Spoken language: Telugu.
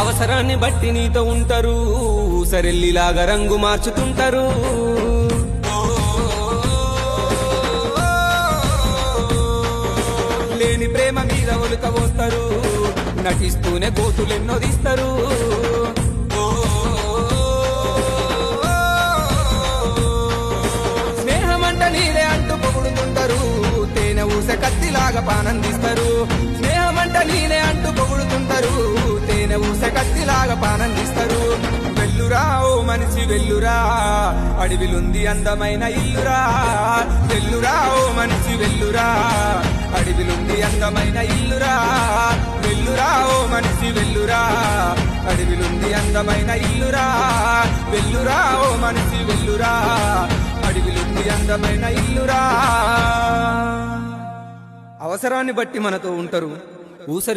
అవసరాన్ని బట్టి నీతో ఉంటారు, ఊసరెల్లిలాగా రంగు మార్చుతుంటారు. లేని ప్రేమ మీద ఒలుక పోస్తారు, నటిస్తూనే గోతులెన్నో తీస్తారు. స్నేహమంట నీలే అంటూ పొగుడుతుంటారు, తేనె ఊస కత్తిలాగా పానందిస్తారు. స్నేహమంట నీలే అంటూ పొగుడుతుంటారు, తేనె ఊస కత్తిలాగా పానందిస్తారు. వెల్లురా ఓ మనిషి వెల్లురా, అడవిలుంది అందమైన ఇల్లురా. వెల్లురా ఓ మనిషి వెల్లురా, అడవిలుంది అందమైన ఇల్లురా. వెల్లురా ఓ మనిషి వెల్లురా, అడవిలుంది అందమైన ఇల్లురా. వెల్లురా ఓ మనిషి వెల్లురా, అడవిలుంది అందమైన ఇల్లురా. అవసరాన్ని బట్టి మనతో ఉంటారు, ఊసరి